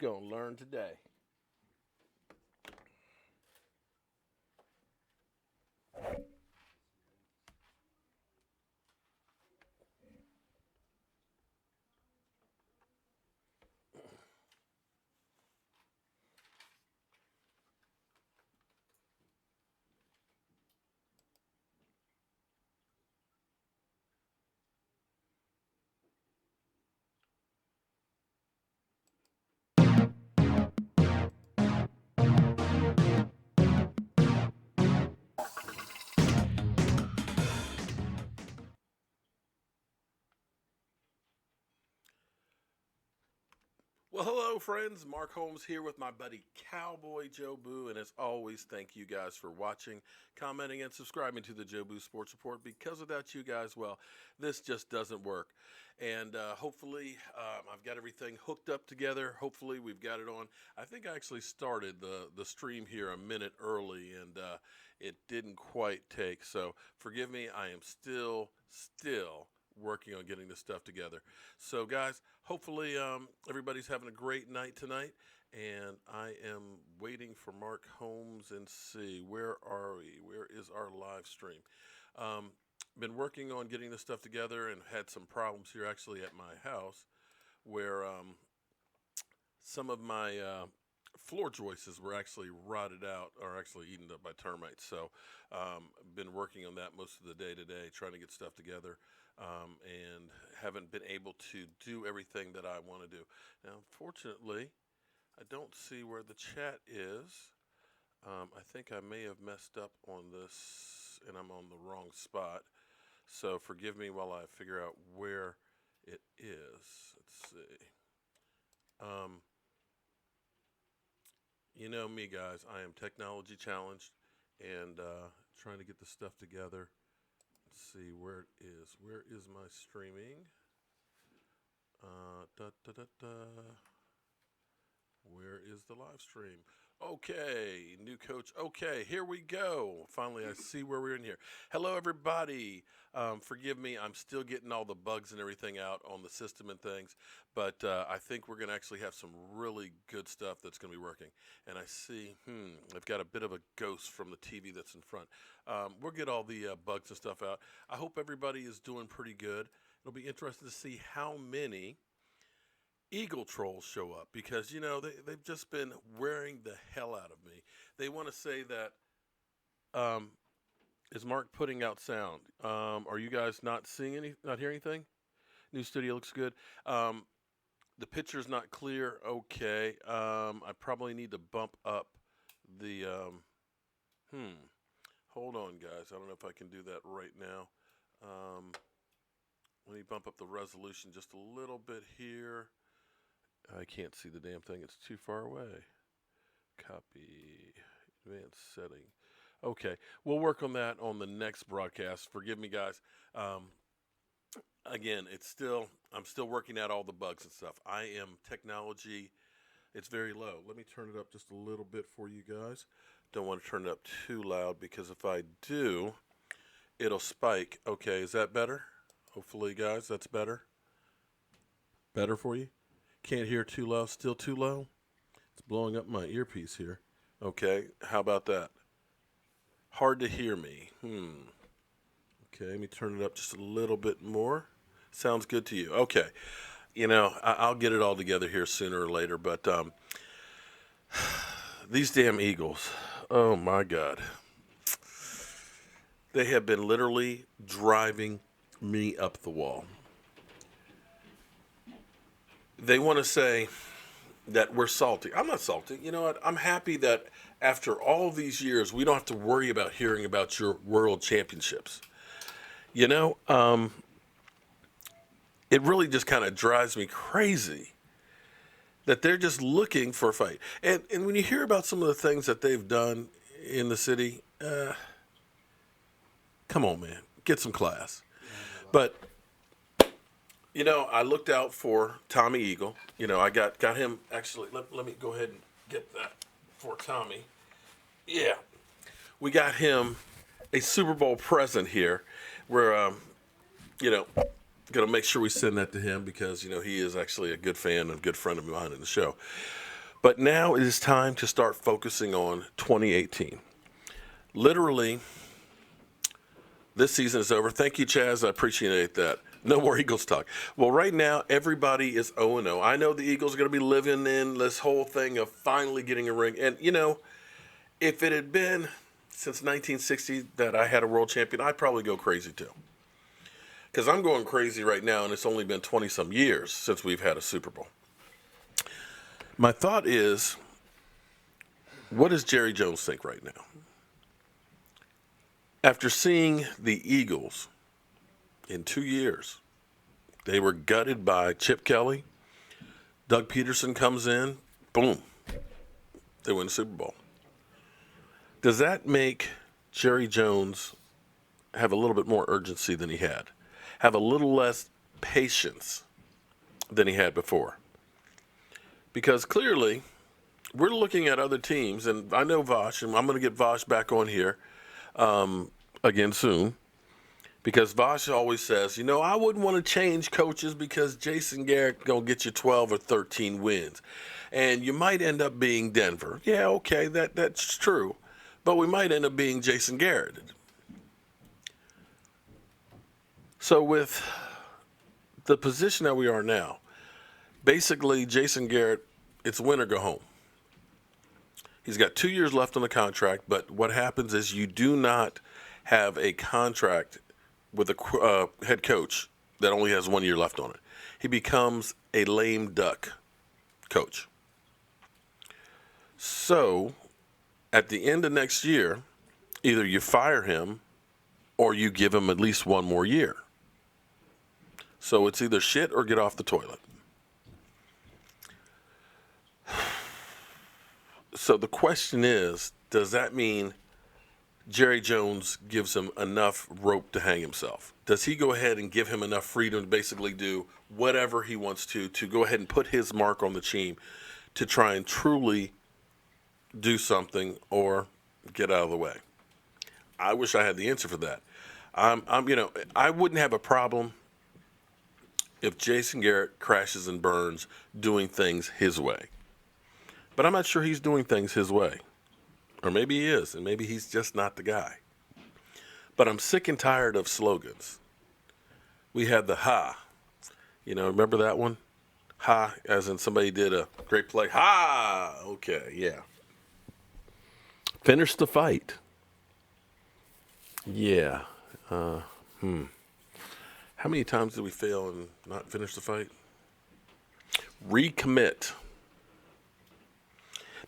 You're going to learn today. Well, hello, friends. Mark Holmes here with my buddy Cowboy Joe Boo. And as always, thank you guys for watching, commenting, and subscribing to the Joe Boo Sports Report. Because without you guys, well, this just doesn't work. And hopefully, I've got everything hooked up together. Hopefully, we've got it on. I think I actually started the stream here a minute early, and it didn't quite take. So forgive me. I am still working on getting this stuff together. So, guys, hopefully everybody's having a great night tonight. And I am waiting for Mark Holmes and see, where are we? Where is our live stream? Been working on getting this stuff together and had some problems here actually at my house where some of my floor joists were actually rotted out or actually eaten up by termites. So been working on that most of the day today, trying to get stuff together. And haven't been able to do everything that I want to do. Now, unfortunately, I don't see where the chat is. I think I may have messed up on this and I'm on the wrong spot. So forgive me while I figure out where it is. Let's see. You know me, guys. I am technology challenged and trying to get the stuff together. Let's see where it is. Where is my streaming? Where is the live stream? Okay, new coach. Okay, here we go. Finally, I see where we're in here. Hello, everybody. Forgive me. I'm still getting all the bugs and everything out on the system and things, but I think we're going to actually have some really good stuff that's going to be working. And I see, I've got a bit of a ghost from the TV that's in front. We'll get all the bugs and stuff out. I hope everybody is doing pretty good. It'll be interesting to see how many Eagle trolls show up because, you know, they've just been wearing the hell out of me. They want to say that, is Mark putting out sound? Are you guys not not hearing anything? New studio looks good. The picture's not clear. Okay. I probably need to bump up the, hold on, guys. I don't know if I can do that right now. Let me bump up the resolution just a little bit here. I can't see the damn thing. It's too far away. Copy. Advanced setting. Okay. We'll work on that on the next broadcast. Forgive me, guys. Again, I'm still working out all the bugs and stuff. I am technology. It's very low. Let me turn it up just a little bit for you guys. Don't want to turn it up too loud because if I do, it'll spike. Okay. Is that better? Hopefully, guys, that's better. Better for you? Can't hear too low, still too low? It's blowing up my earpiece here. Okay, how about that? Hard to hear me. Okay, let me turn it up just a little bit more. Sounds good to you. Okay, you know, I'll get it all together here sooner or later, but these damn Eagles, oh my God. They have been literally driving me up the wall. They want to say that we're salty. I'm not salty. You know what? I'm happy that after all these years, we don't have to worry about hearing about your world championships. You know, it really just kind of drives me crazy that they're just looking for a fight. And when you hear about some of the things that they've done in the city, come on, man, get some class. But you know, I looked out for Tommy Eagle. You know, I got him, actually, let me go ahead and get that for Tommy. Yeah, we got him a Super Bowl present here. We're, you know, going to make sure we send that to him because, you know, he is actually a good fan and a good friend of mine in the show. But now it is time to start focusing on 2018. Literally, this season is over. Thank you, Chaz. I appreciate that. No more Eagles talk. Well, right now, everybody is 0-0. I know the Eagles are going to be living in this whole thing of finally getting a ring. And, if it had been since 1960 that I had a world champion, I'd probably go crazy too. Because I'm going crazy right now, and it's only been 20-some years since we've had a Super Bowl. My thought is, what does Jerry Jones think right now? After seeing the Eagles in 2 years, they were gutted by Chip Kelly. Doug Peterson comes in, boom, they win the Super Bowl. Does that make Jerry Jones have a little bit more urgency than he had? Have a little less patience than he had before? Because clearly, we're looking at other teams, and I know Vosh, and I'm going to get Vosh back on here again soon, because Vosh always says, I wouldn't want to change coaches because Jason Garrett going to get you 12 or 13 wins. And you might end up being Denver. Yeah, okay, that's true. But we might end up being Jason Garrett. So with the position that we are now, basically Jason Garrett, it's win or go home. He's got 2 years left on the contract, but what happens is you do not have a contract with a head coach that only has 1 year left on it. He becomes a lame duck coach. So at the end of next year, either you fire him or you give him at least 1 more year. So it's either shit or get off the toilet. So the question is, does that mean Jerry Jones gives him enough rope to hang himself? Does he go ahead and give him enough freedom to basically do whatever he wants to go ahead and put his mark on the team to try and truly do something or get out of the way? I wish I had the answer for that. I wouldn't have a problem if Jason Garrett crashes and burns doing things his way. But I'm not sure he's doing things his way. Or maybe he is, and maybe he's just not the guy. But I'm sick and tired of slogans. We had the ha. Remember that one? Ha, as in somebody did a great play. Ha! Okay, yeah. Finish the fight. Yeah. How many times did we fail and not finish the fight? Recommit.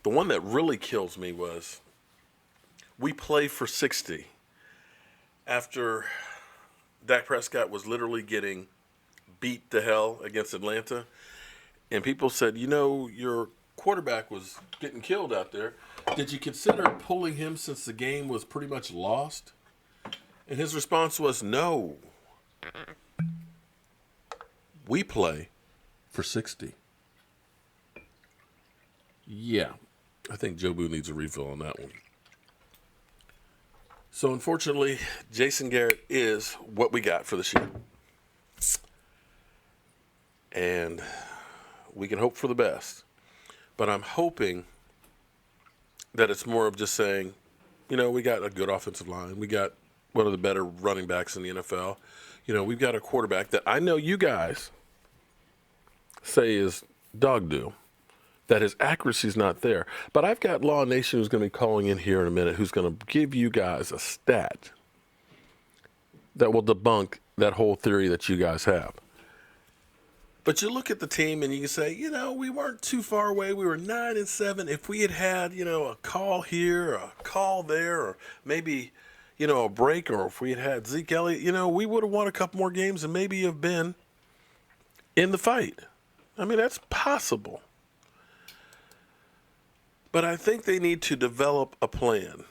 The one that really kills me was we play for 60 after Dak Prescott was literally getting beat to hell against Atlanta. And people said, your quarterback was getting killed out there. Did you consider pulling him since the game was pretty much lost? And his response was, no. We play for 60. Yeah. I think Joe Boo needs a refill on that one. So unfortunately, Jason Garrett is what we got for this year. And we can hope for the best. But I'm hoping that it's more of just saying, we got a good offensive line. We got one of the better running backs in the NFL. We've got a quarterback that I know you guys say is dog do, that his accuracy is not there. But I've got Law Nation who's going to be calling in here in a minute, who's going to give you guys a stat that will debunk that whole theory that you guys have. But you look at the team and you can say, we weren't too far away. We were 9-7. If we had had, a call here, a call there, or maybe, a break, or if we had had Zeke Elliott, we would have won a couple more games and maybe have been in the fight. I mean, that's possible. But I think they need to develop a plan.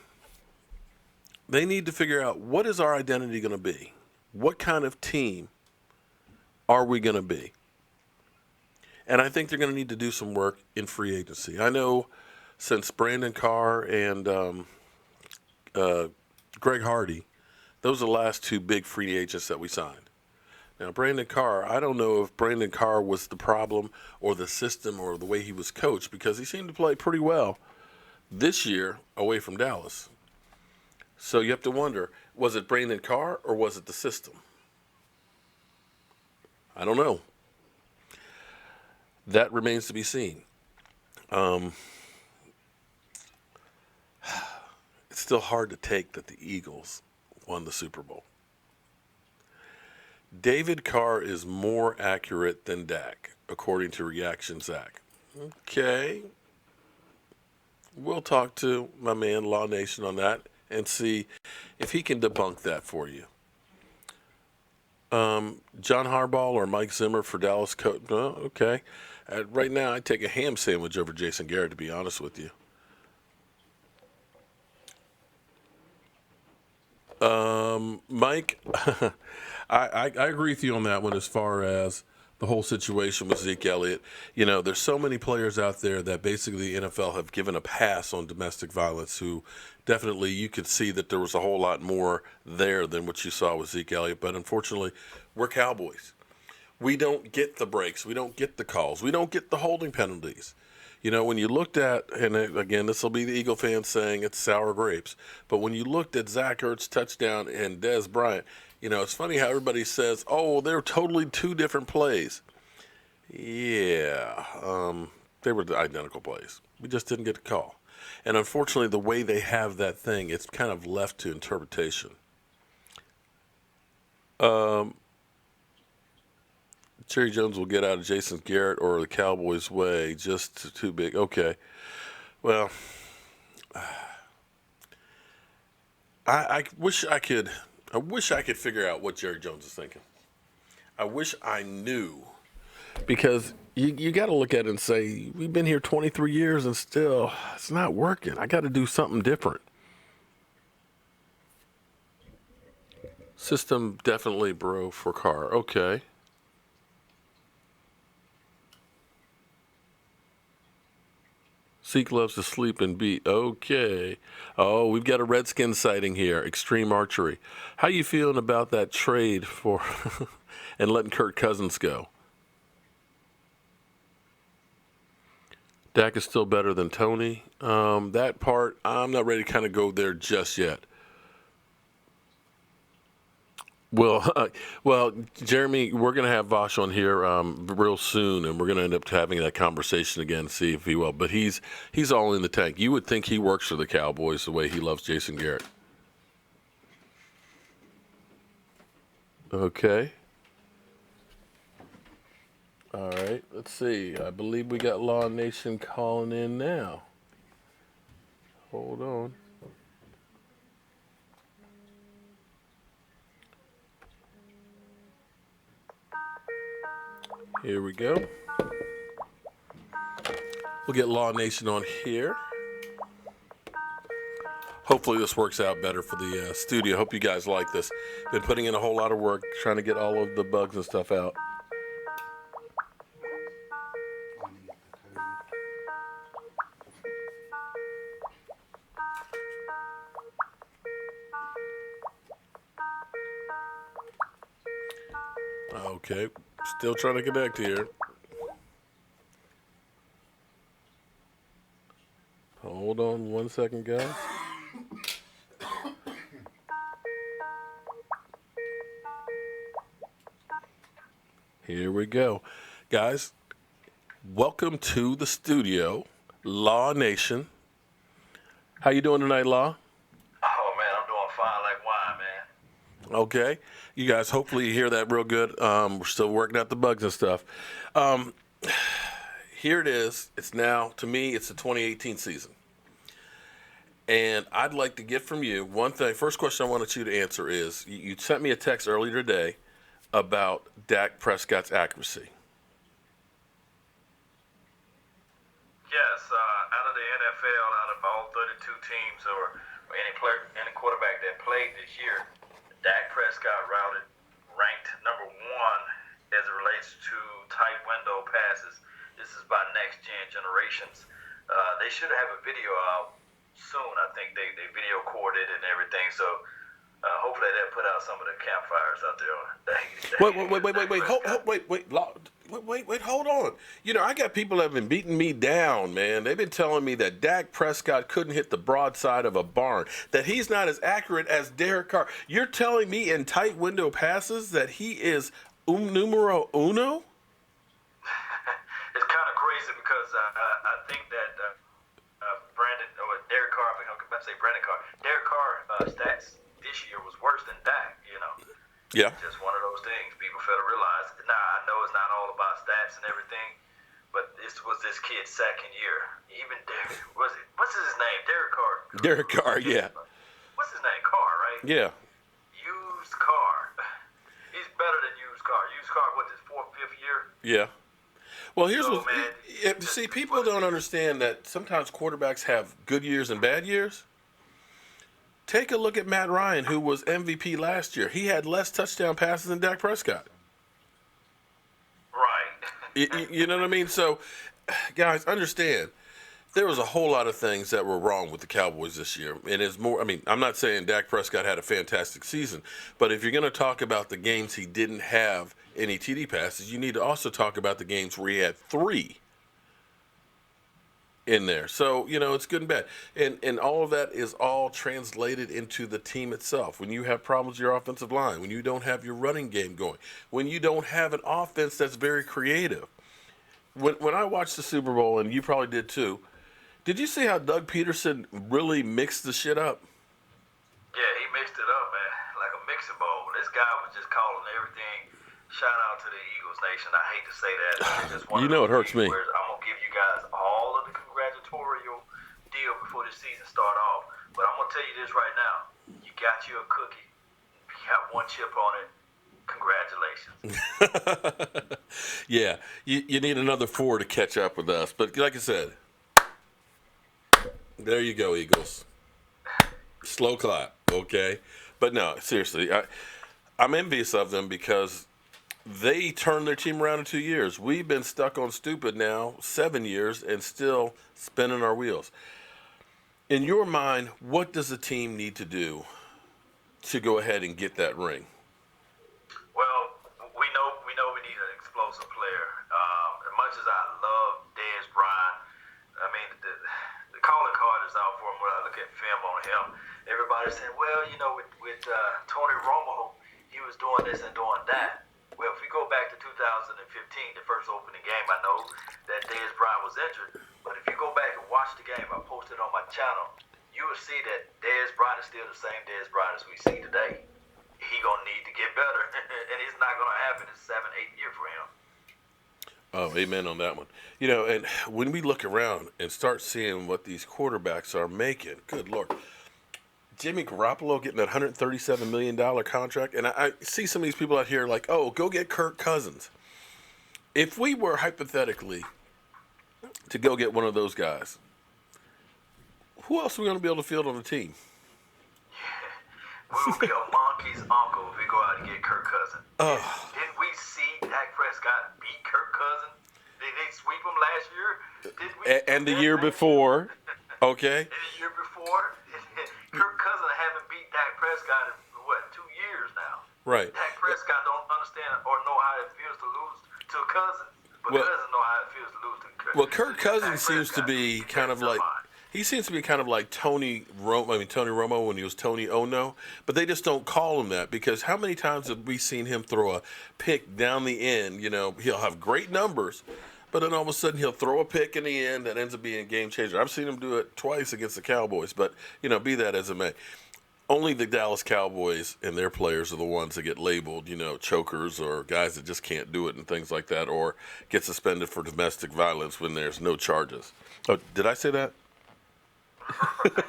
They need to figure out, what is our identity going to be? What kind of team are we going to be? And I think they're going to need to do some work in free agency. I know since Brandon Carr and Greg Hardy, those are the last two big free agents that we signed. Now, Brandon Carr, I don't know if Brandon Carr was the problem or the system or the way he was coached, because he seemed to play pretty well this year away from Dallas. So you have to wonder, was it Brandon Carr or was it the system? I don't know. That remains to be seen. It's still hard to take that the Eagles won the Super Bowl. David Carr is more accurate than Dak, according to Reaction Zach. Okay. We'll talk to my man, Law Nation, on that and see if he can debunk that for you. John Harbaugh or Mike Zimmer for Dallas coach? No, okay. Right now, I'd take a ham sandwich over Jason Garrett, to be honest with you. Mike, I agree with you on that one as far as the whole situation with Zeke Elliott. You know, there's so many players out there that basically the NFL have given a pass on domestic violence, who definitely you could see that there was a whole lot more there than what you saw with Zeke Elliott. But unfortunately, we're Cowboys. We don't get the breaks. We don't get the calls. We don't get the holding penalties. You know, when you looked at, and again, this will be the Eagle fans saying it's sour grapes, but when you looked at Zach Ertz's touchdown and Dez Bryant, you know, it's funny how everybody says, oh, they're totally two different plays. Yeah, they were identical plays. We just didn't get a call. And unfortunately, the way they have that thing, it's kind of left to interpretation. Jerry Jones will get out of Jason Garrett or the Cowboys' way. Just too big. Okay. Well, I wish I could figure out what Jerry Jones is thinking. I wish I knew, because you got to look at it and say, we've been here 23 years and still it's not working. I got to do something different. System definitely bro for Carr. Okay. Zeke loves to sleep and beat. Okay. Oh, we've got a Redskin sighting here. Extreme Archery. How you feeling about that trade for and letting Kirk Cousins go? Dak is still better than Tony. That part, I'm not ready to kind of go there just yet. Well, Jeremy, we're going to have Vosh on here real soon, and we're going to end up having that conversation again, see if he will. But he's all in the tank. You would think he works for the Cowboys the way he loves Jason Garrett. Okay. All right. Let's see. I believe we got Law Nation calling in now. Hold on. Here we go. We'll get Law Nation on here. Hopefully this works out better for the studio. Hope you guys like this. Been putting in a whole lot of work trying to get all of the bugs and stuff out. Okay, still trying to connect here. Hold on 1 second, guys. Here we go. Guys, welcome to the studio, Law Nation. How you doing tonight, Law? Oh, man, I'm doing fine like wine, man. Okay. You guys hopefully you hear that real good. We're still working out the bugs and stuff. Here it is. It's now, to me, it's the 2018 season. And I'd like to get from you one thing. First question I wanted you to answer is, you sent me a text earlier today about Dak Prescott's accuracy. Yes, out of the NFL, out of all 32 teams or any quarterback that played this year, Dak Prescott ranked number one as it relates to tight window passes. This is by next-gen generations. They should have a video out soon. I think they video recorded and everything. So Hopefully they'll put out some of the campfires out there. Wait, hold on. You know, I got people that have been beating me down, man. They've been telling me that Dak Prescott couldn't hit the broadside of a barn, that he's not as accurate as Derek Carr. You're telling me in tight window passes that he is numero uno? It's kind of crazy because I think that Derek Carr, I'm about to say Brandon Carr. Derek Carr stats this year was worse than Dak, you know. Yeah. Just one of those things. People fail to realize. Now, I know it's not all about stats and everything, but this was this kid's second year. Even Derek, what's his name? Derek Carr. Derek Carr, yeah. What's his name? Carr, right? Yeah. Used Carr. He's better than used Carr. Used Carr, what's his fourth, fifth year? Yeah. Well, here's So, what. man, See, people don't understand that sometimes quarterbacks have good years and bad years. Take a look at Matt Ryan, who was MVP last year. He had less touchdown passes than Dak Prescott. Right. You know what I mean? So, guys, understand, there was a whole lot of things that were wrong with the Cowboys this year. And it's more, I mean, I'm not saying Dak Prescott had a fantastic season, but if you're going to talk about the games he didn't have any TD passes, you need to also talk about the games where he had 3 in there. So, you know, it's good and bad. And all of that is all translated into the team itself. When you have problems with your offensive line, when you don't have your running game going, when you don't have an offense that's very creative. When I watched the Super Bowl, and you probably did too, did you see how Doug Peterson really mixed the shit up? Yeah, he mixed it up, man, like a mixing bowl. This guy was just calling everything. Shout out to the Eagles Nation. I hate to say that. It's just one You know it hurts me. I'm going to give you guys all of the congratulatorial deal before the season start off. But I'm going to tell you this right now. You got you a cookie. You got one chip on it. Congratulations. Yeah, you need another 4 to catch up with us. But like I said, there you go, Eagles. Slow clap, okay? But no, seriously, I'm envious of them because they turned their team around in 2 years. We've been stuck on stupid now 7 years and still spinning our wheels. In your mind, what does a team need to do to go ahead and get that ring? Well, we know we need an explosive player. As much as I love Dez Bryant, I mean, the calling card is out for him. When I look at film on him, everybody's saying, well, you know, with Tony Romo, he was doing this and doing that. Well, if we go back to 2015, the first opening game, I know that Dez Bryant was injured. But if you go back and watch the game, I posted on my channel, you will see that Dez Bryant is still the same Dez Bryant as we see today. He going to need to get better, and it's not going to happen in 7-8 years for him. Oh, amen on that one. You know, and when we look around and start seeing what these quarterbacks are making, good Lord. Jimmy Garoppolo getting that $137 million contract, and I see some of these people out here like, oh, go get Kirk Cousins. If we were hypothetically to go get one of those guys, who else are we going to be able to field on the team? We will be a monkey's uncle if we go out and get Kirk Cousins. Didn't we see Dak Prescott beat Kirk Cousins? Did they sweep him last year? Did we? And the year before, okay? And the year before, Kirk Cousins haven't beat Dak Prescott in, 2 years now. Right. Dak Prescott don't understand or know how it feels to lose to Cousins. But Cousins know how it feels to lose to Kirk. Well, Kirk Cousins seems to be kind of like... He seems to be kind of like Tony Romo when he was Tony Ono, but they just don't call him that because how many times have we seen him throw a pick down the end? You know, he'll have great numbers, but then all of a sudden he'll throw a pick in the end that ends up being a game changer. I've seen him do it twice against the Cowboys, but, you know, be that as it may. Only the Dallas Cowboys and their players are the ones that get labeled, you know, chokers or guys that just can't do it and things like that, or get suspended for domestic violence when there's no charges. Oh, did I say that? And then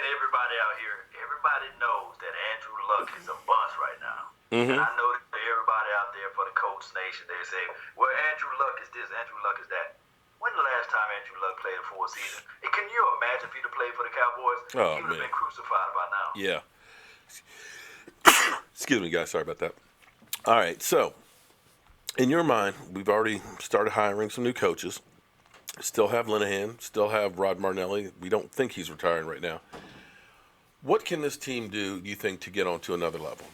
everybody out here, everybody knows that Andrew Luck is a bust right now. Mm-hmm. And I know that everybody out there for the Colts Nation, they say, well, Andrew Luck is this, Andrew Luck is that. When the last time Andrew Luck played a full season? And can you imagine if he'd have played for the Cowboys? He would have been crucified by now. Yeah. Excuse me, guys. Sorry about that. All right. So, in your mind, we've already started hiring some new coaches. Still have Linehan, still have Rod Martinelli. We don't think he's retiring right now. What can this team do, you think, to get onto another level?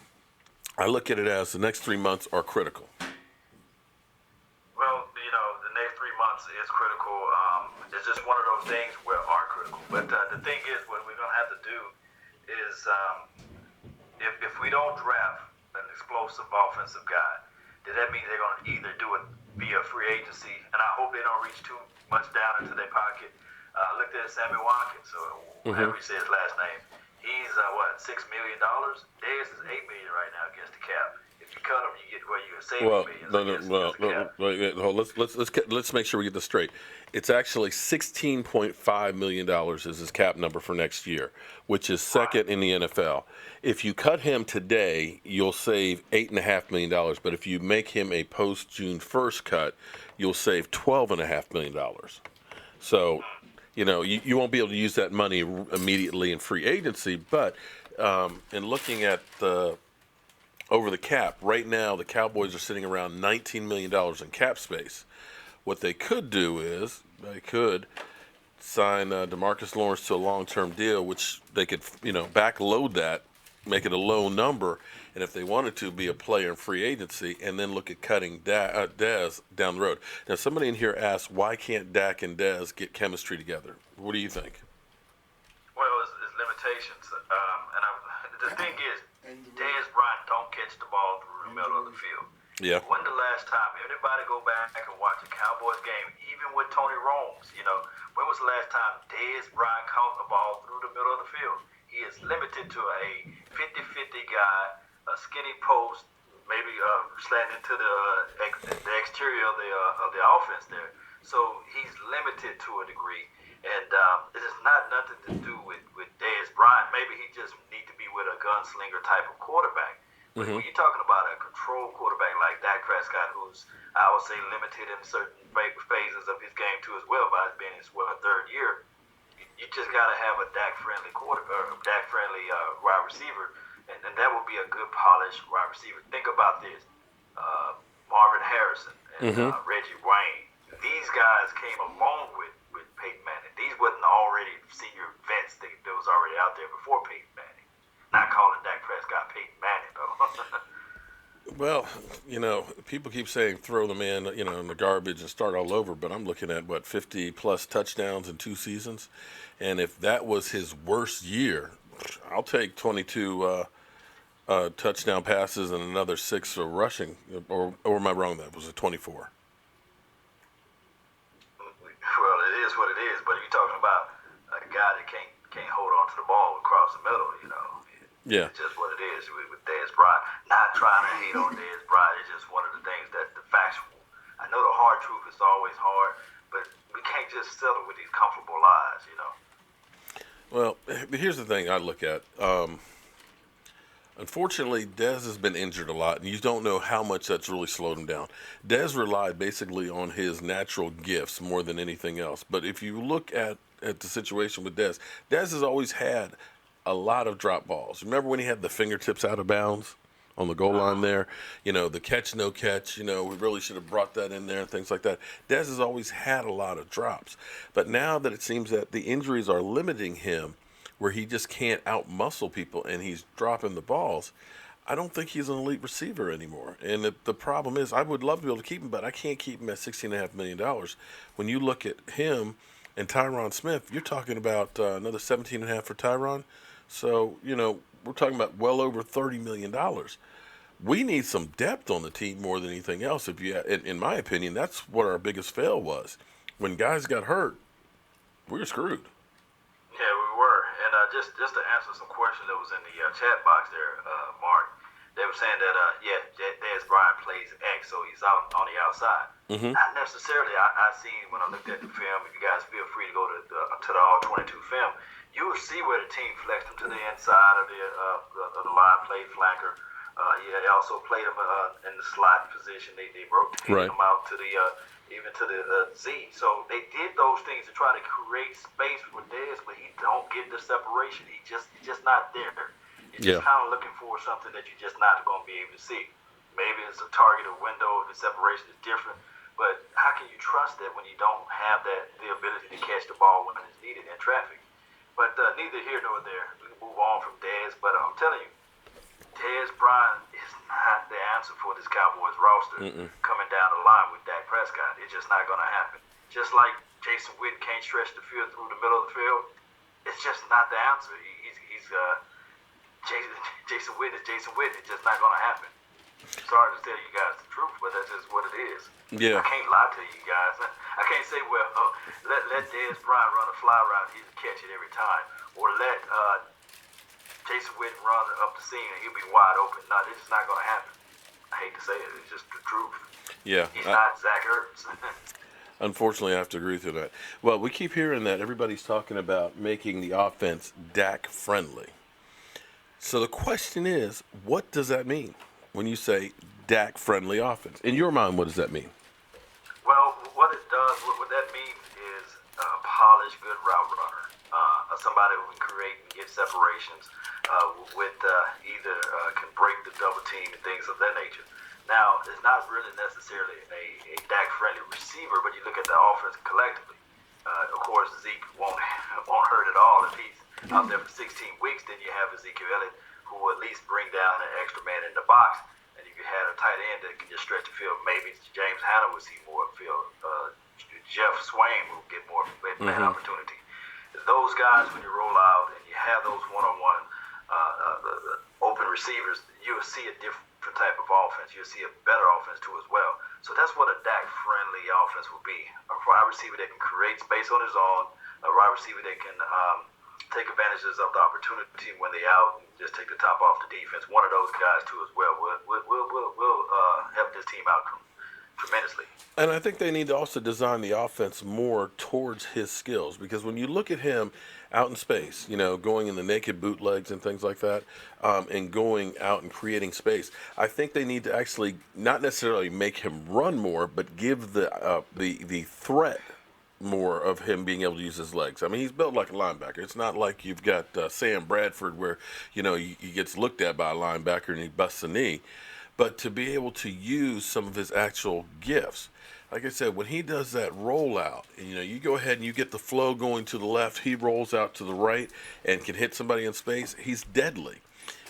I look at it as the next 3 months are critical. Well, the next 3 months is critical. It's just one of those things where are critical. But the thing is, what we're going to have to do is if we don't draft an explosive offensive guy, then that means they're going to either do it via free agency, and I hope they don't reach too much down into their pocket. Looked at Sammy Watkins, or whatever you say his last name. He's $6 million. Dez is $8 million right now against the cap. If you cut him, you get where you're saving millions. Let's make sure we get this straight. It's actually $16.5 million is his cap number for next year, which is second in the NFL. If you cut him today, you'll save $8.5 million. But if you make him a post June 1st cut, you'll save $12.5 million. So, you won't be able to use that money immediately in free agency. But in looking at over the cap, right now the Cowboys are sitting around $19 million in cap space. What they could do is they could sign DeMarcus Lawrence to a long-term deal, which they could, backload that, make it a low number, and if they wanted to, be a player in free agency, and then look at cutting Dez down the road. Now, somebody in here asked, why can't Dak and Dez get chemistry together? What do you think? Well, it's limitations. The thing is, Dez Bryant don't catch the ball through the middle of the field. Yeah. When the last time, anybody go back and watch a Cowboys game, even with Tony Romo, when was the last time Dez Bryant caught the ball through the middle of the field? He is limited to a 50-50 guy, a skinny post, maybe slanting into the exterior of the offense there. So he's limited to a degree. And it is not nothing to do with Dez Bryant. Maybe he just need to be with a gunslinger type of quarterback. But when you're talking about a controlled quarterback like Dak Prescott, who's, I would say, limited in certain phases of his game too as well by being his third year, you just got to have a Dak-friendly Dak-friendly wide receiver, and that would be a good polished wide receiver. Think about this. Marvin Harrison and Reggie Wayne. These guys came along with Peyton Manning. These wasn't already senior vets that was already out there before Peyton Manning. Not calling Dak Prescott Peyton Manning, though. Well, people keep saying throw the man, in the garbage and start all over, but I'm looking at, 50-plus touchdowns in 2 seasons. And if that was his worst year, I'll take 22 touchdown passes and another 6 for rushing. Or am I wrong? That was a 24. Well, it is what it is, but you're talking about a guy that can't hold on to the ball across the middle, Yeah. It's just what it is with Dez Bryant. Not trying to hate on Dez Bryant. It's just one of the things that's the factual. I know the hard truth is always hard, but we can't just settle with these comfortable lies, Well, here's the thing I look at. Unfortunately, Dez has been injured a lot, and you don't know how much that's really slowed him down. Dez relied basically on his natural gifts more than anything else. But if you look at the situation with Dez has always had a lot of drop balls. Remember when he had the fingertips out of bounds on the goal line there? The catch, no catch, we really should have brought that in there and things like that. Dez has always had a lot of drops. But now that it seems that the injuries are limiting him where he just can't out-muscle people and he's dropping the balls, I don't think he's an elite receiver anymore. And the problem is I would love to be able to keep him, but I can't keep him at $16.5 million. When you look at him and Tyron Smith, you're talking about another $17.5 for Tyron. So, we're talking about well over $30 million. We need some depth on the team more than anything else. In my opinion, that's what our biggest fail was. When guys got hurt, we were screwed. Yeah, we were. And just to answer some questions that was in the chat box there, Mark, they were saying that, Dez Bryant plays X, so he's out on the outside. Not necessarily. I seen when I looked at the film, if you guys feel free to go to the All-22 film, you will see where the team flexed him to the inside of the line, played flanker. They also played him in the slot position. They rotated him out to even to the Z. So they did those things to try to create space for Dez, but he don't get the separation. He's just not there. You're just kind of looking for something that you're just not going to be able to see. Maybe it's a targeted window if the separation is different. But how can you trust that when you don't have the ability to catch the ball when it's needed in traffic? But neither here nor there. move on from Dez, but I'm telling you, Dez Bryant is not the answer for this Cowboys roster coming down the line with Dak Prescott. It's just not going to happen. Just like Jason Witten can't stretch the field through the middle of the field, it's just not the answer. Jason Witten is Jason Witten. It's just not going to happen. Sorry to tell you guys the truth, but that's just what it is. Yeah. I can't lie to you guys. I can't say, well, let Dez Bryant run a fly route, he'll catch it every time, or let Jason Witten run up the seam and he'll be wide open. No, this is not going to happen. I hate to say it. It's just the truth. Yeah. He's not Zach Ertz. Unfortunately, I have to agree with you on that. Well, we keep hearing that everybody's talking about making the offense Dak friendly. So the question is, what does that mean when you say Dak friendly offense? In your mind, what does that mean? Well, what it does, what that means is a polished, good route runner, somebody who can create and get separations with either can break the double team and things of that nature. Now, it's not really necessarily a Dak-friendly receiver, but you look at the offense collectively. Of course, Zeke won't hurt at all if he's out there for 16 weeks. Then you have Ezekiel Elliott, who will at least bring down an extra man in the box. And if you had a tight end that can just stretch the field, maybe James Hanna will see more field. Jeff Swain will get more man opportunity. Those guys, when you roll out and you have those one-on-one open receivers, you'll see a different type of offense. You'll see a better offense too as well. So that's what a Dak-friendly offense will be. A wide receiver that can create space on his own, a wide receiver that can take advantages of the opportunity when they're out and just take the top off the defense. One of those guys too as well will help this team out tremendously. And I think they need to also design the offense more towards his skills, because when you look at him out in space, going in the naked bootlegs and things like that, and going out and creating space, I think they need to actually not necessarily make him run more, but give the threat more of him being able to use his legs. I mean, he's built like a linebacker. It's not like you've got Sam Bradford where, he gets looked at by a linebacker and he busts a knee. But to be able to use some of his actual gifts. Like I said, when he does that rollout, you go ahead and you get the flow going to the left, he rolls out to the right and can hit somebody in space, he's deadly.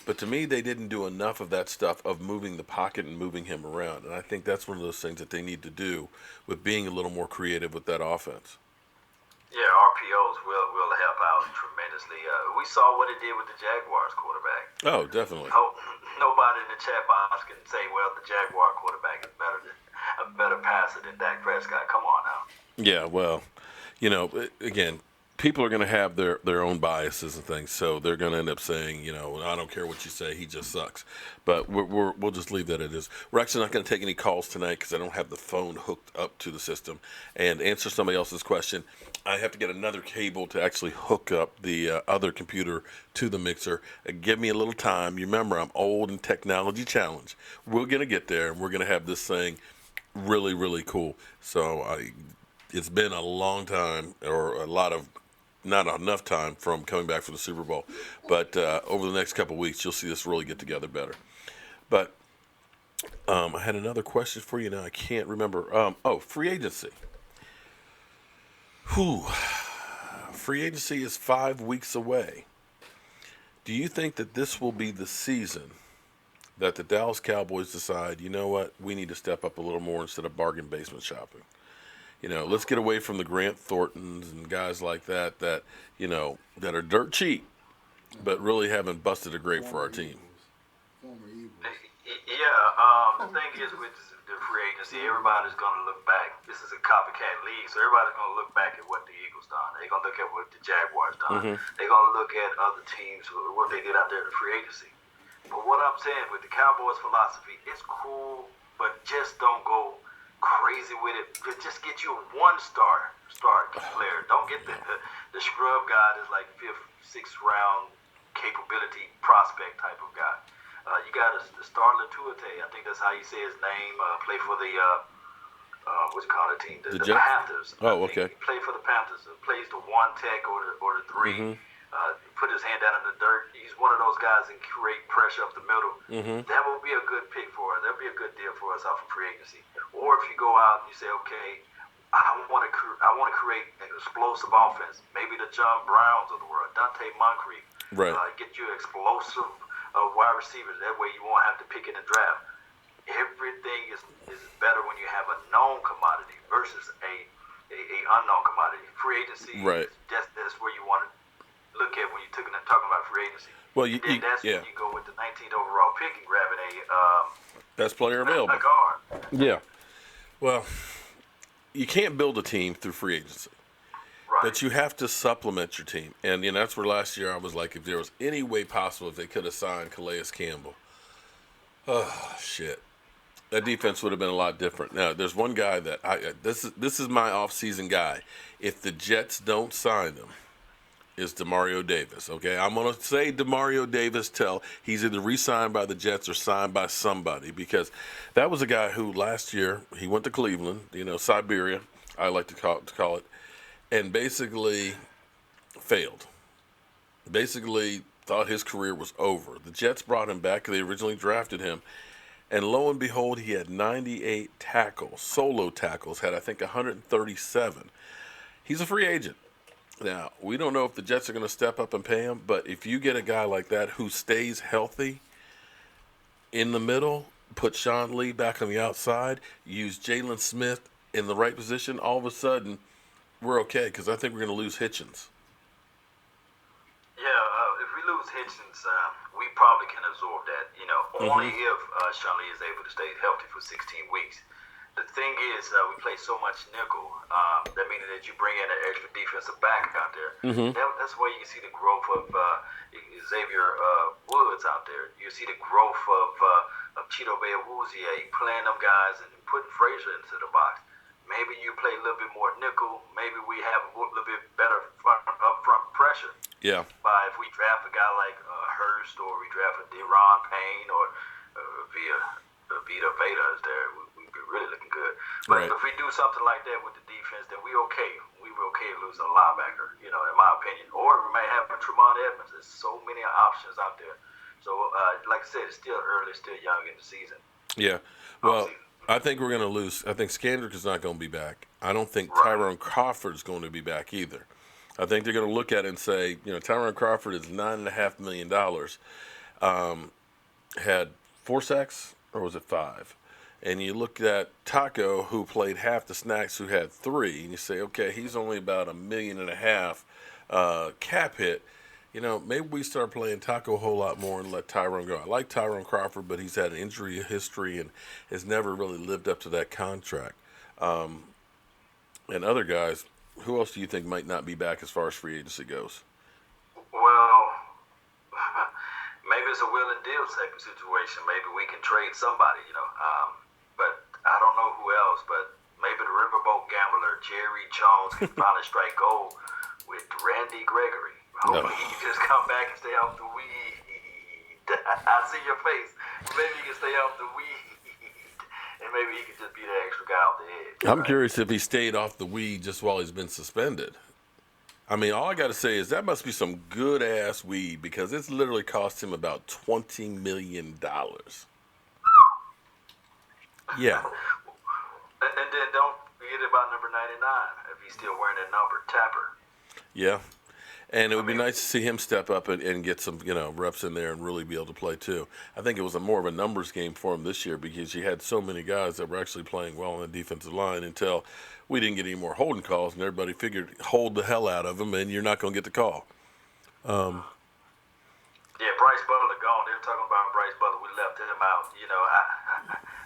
But to me, they didn't do enough of that stuff of moving the pocket and moving him around. And I think that's one of those things that they need to do with being a little more creative with that offense. Yeah, RPOs will help out tremendously. We saw what it did with the Jaguars quarterback. Oh, definitely. Nobody in the chat box can say, well, the Jaguar quarterback is a better passer than Dak Prescott. Come on now. Yeah, well, again, people are going to have their own biases and things, so they're going to end up saying, I don't care what you say, he just sucks. But we'll just leave that as is. We're actually not going to take any calls tonight because I don't have the phone hooked up to the system. And answer somebody else's question, I have to get another cable to actually hook up the other computer to the mixer. Give me a little time. You remember, I'm old and technology challenged. We're going to get there, and we're going to have this thing really, really cool. So it's been a long time, or not enough time from coming back from the Super Bowl. But over the next couple of weeks, you'll see this really get together better. But I had another question for you now. I can't remember. Free agency. Free agency is 5 weeks away. Do you think that this will be the season that the Dallas Cowboys decide, you know what, we need to step up a little more instead of bargain basement shopping? Let's get away from the Grant Thorntons and guys like that that are dirt cheap, but really haven't busted a grape for our team. Yeah, the thing is with the free agency, everybody's going to look back. This is a copycat league, so everybody's going to look back at what the Eagles done. They're going to look at what the Jaguars done. They're going to look at other teams, what they did out there in the free agency. But what I'm saying with the Cowboys philosophy, it's cool, but just don't go crazy with it. Just get you a one-star player. Don't get the scrub guy that's like 5th, 6th round capability prospect type of guy. You got to start Latuate. I think that's how you say his name. Play for the what's it called, the team? The Panthers. Oh, okay. He played for the Panthers. Plays the 1 tech or the 3. Put his hand down in the dirt. He's one of those guys that can create pressure up the middle. That would be a good pick for us. That would be a good deal for us off of free agency. Or if you go out and you say, okay, I want to create an explosive offense. Maybe the John Browns of the world, Dante Moncrief. Right. Get you explosive wide receivers. That way you won't have to pick in the draft. Everything is better when you have a known commodity versus a unknown commodity. Free agency, Right. That's where you want to look at when you're talking about free agency. Well, that's when you go with the 19th overall pick and grabbing a best player available. A guard. Yeah. Well, you can't build a team through free agency. Right. But you have to supplement your team. And that's where last year I was like, if there was any way possible, if they could have signed Calais Campbell, oh, shit. That defense would have been a lot different. Now, there's one guy that this is my offseason guy. If the Jets don't sign him, is Demario Davis, okay? I'm going to say Demario Davis till he's either re-signed by the Jets or signed by somebody, because that was a guy who last year, he went to Cleveland, Siberia, I like to call it, and basically failed. Basically thought his career was over. The Jets brought him back. They originally drafted him, and lo and behold, he had 98 tackles, solo tackles, had I think 137. He's a free agent. Now, we don't know if the Jets are going to step up and pay him, but if you get a guy like that who stays healthy in the middle, put Sean Lee back on the outside, use Jalen Smith in the right position, all of a sudden we're okay, because I think we're going to lose Hitchens. Yeah, if we lose Hitchens, we probably can absorb that, only if Sean Lee is able to stay healthy for 16 weeks. The thing is, we play so much nickel. That means that you bring in an extra defensive back out there. That's where you can see the growth of Xavier Woods out there. You see the growth of Cheeto Bay-Awuzie playing them guys and putting Frazier into the box. Maybe you play a little bit more nickel. Maybe we have a little bit better upfront pressure. Yeah. If we draft a guy like Hurst, or we draft a Deron Payne, or Vita Veda is there, we'd be really looking good. But if we do something like that with the defense, then we okay. We were okay losing a linebacker, in my opinion. Or we may have Tremont Edmonds. There's so many options out there. So, like I said, it's still early, still young in the season. Yeah. Well, I think we're going to lose. I think Skandrick is not going to be back. I don't think Tyrone Crawford is going to be back either. I think they're going to look at it and say, Tyrone Crawford is $9.5 million. Had 4 sacks, or was it 5? And you look at Taco, who played half the snaps, who had 3, and you say, okay, he's only about $1.5 million cap hit. Maybe we start playing Taco a whole lot more and let Tyrone go. I like Tyrone Crawford, but he's had an injury history and has never really lived up to that contract. And other guys, who else do you think might not be back as far as free agency goes? Well, maybe it's a will and deal type of situation. Maybe we can trade somebody, but I don't know who else. But maybe the Riverboat Gambler, Jerry Jones, can finally strike gold with Randy Gregory. Hopefully he can just come back and stay off the weed. I see your face. Maybe he can stay off the weed, and maybe he can just be the extra guy off the edge. I'm curious if he stayed off the weed just while he's been suspended. I mean, all I got to say is that must be some good-ass weed, because it's literally cost him about $20 million. Yeah. And then don't forget about number 99, if he's still wearing that number, Tapper. Yeah. And it would be nice to see him step up and get some, reps in there and really be able to play too. I think it was more of a numbers game for him this year, because you had so many guys that were actually playing well on the defensive line until we didn't get any more holding calls, and everybody figured hold the hell out of him and you're not going to get the call. Yeah, Brice Butler gone. They're talking about Brice Butler. We left him out.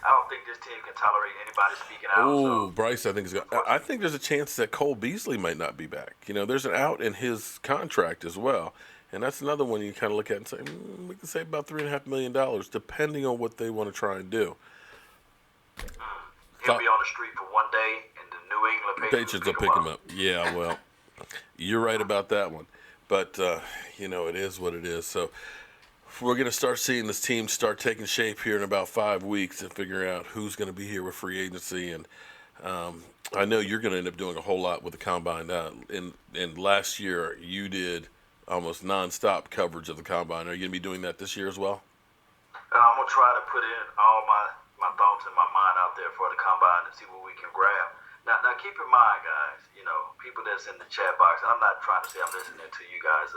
I don't think this team can tolerate anybody speaking out. Oh, Brice, I think there's a chance that Cole Beasley might not be back. There's an out in his contract as well, and that's another one you kind of look at and say, we can save about $3.5 million, depending on what they want to try and do. He'll be on the street for one day, and the New England Patriots will pick him up. Yeah, well, you're right about that one. But, it is what it is. So we're going to start seeing this team start taking shape here in about 5 weeks and figuring out who's going to be here with free agency. And I know you're going to end up doing a whole lot with the Combine. And last year you did almost nonstop coverage of the Combine. Are you going to be doing that this year as well? I'm going to try to put in all my thoughts and my mind out there for the Combine and see what we can grab. Now keep in mind, guys, people that's in the chat box, and I'm not trying to say I'm listening to you guys,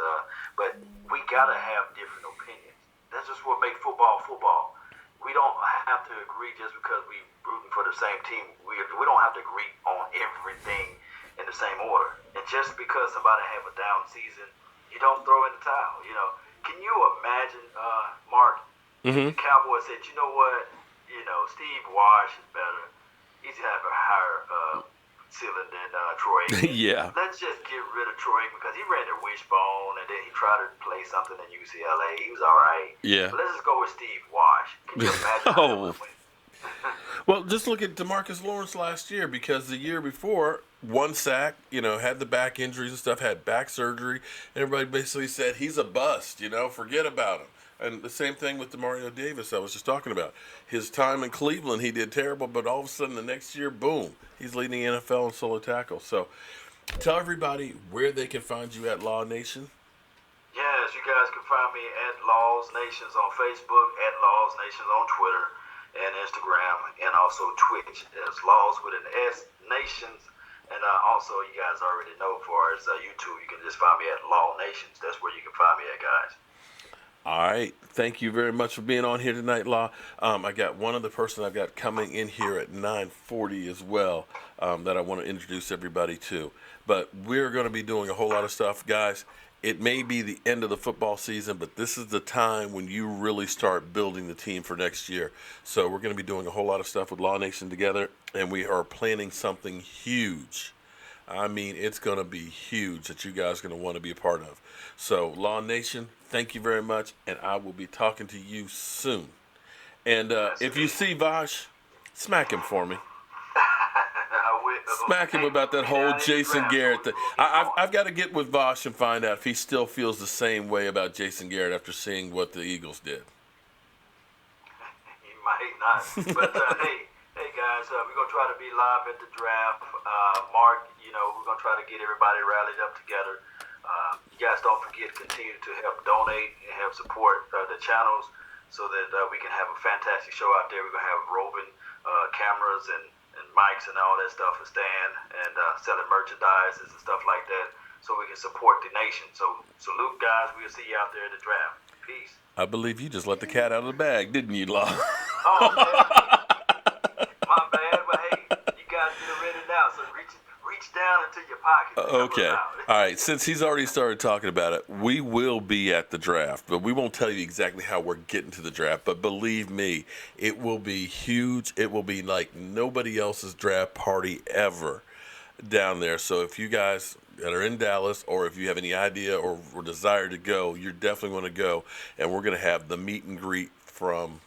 but we got to have different opinions. That's just what makes football football. We don't have to agree just because we rooting for the same team. We don't have to agree on everything in the same order. And just because somebody have a down season, you don't throw in the towel. Can you imagine, Mark, the Cowboys said, you know what, Steve Wash is better. He's have a higher ceiling than Troy. Yeah. Let's just get rid of Troy because he ran the wishbone and then he tried to play something in UCLA. He was all right. Yeah. But let's just go with Steve Wash. Can you imagine how that would win? Well, just look at DeMarcus Lawrence last year because the year before, 1 sack, had the back injuries and stuff, had back surgery. And everybody basically said he's a bust, forget about him. And the same thing with DeMario Davis I was just talking about. His time in Cleveland, he did terrible, but all of a sudden the next year, boom, he's leading the NFL in solo tackle. So tell everybody where they can find you at Law Nation. Yes, you guys can find me at Laws Nations on Facebook, at Laws Nations on Twitter and Instagram, and also Twitch as Laws with an S Nations. And also, you guys already know, as far as YouTube, you can just find me at Law Nations. That's where you can find me at, guys. All right. Thank you very much for being on here tonight, Law. I got one other person I've got coming in here at 9:40 as well that I want to introduce everybody to. But we're going to be doing a whole lot of stuff. Guys, it may be the end of the football season, but this is the time when you really start building the team for next year. So we're going to be doing a whole lot of stuff with Law Nation together, and we are planning something huge. I mean, it's going to be huge that you guys are going to want to be a part of. So, Law Nation, thank you very much, and I will be talking to you soon. And if you see Vosh, smack him for me. Smack him about that whole Jason Garrett thing. I've got to get with Vosh and find out if he still feels the same way about Jason Garrett after seeing what the Eagles did. He might not. But, hey, guys, we're going to try to be live at the draft. Mark, we're going to try to get everybody rallied up together. You guys don't forget to continue to help donate and help support the channels so that we can have a fantastic show out there. We're going to have roving cameras and mics and all that stuff and stand and selling merchandise and stuff like that so we can support the nation. So salute, guys. We'll see you out there at the draft. Peace. I believe you just let the cat out of the bag, didn't you, Law? Oh, man. My bad, but hey, you guys get ready now, so reach down into your pocket. Okay. All right. Since he's already started talking about it, we will be at the draft, but we won't tell you exactly how we're getting to the draft. But believe me, it will be huge. It will be like nobody else's draft party ever down there. So if you guys that are in Dallas, or if you have any idea or desire to go, you're definitely going to go. And we're going to have the meet and greet from,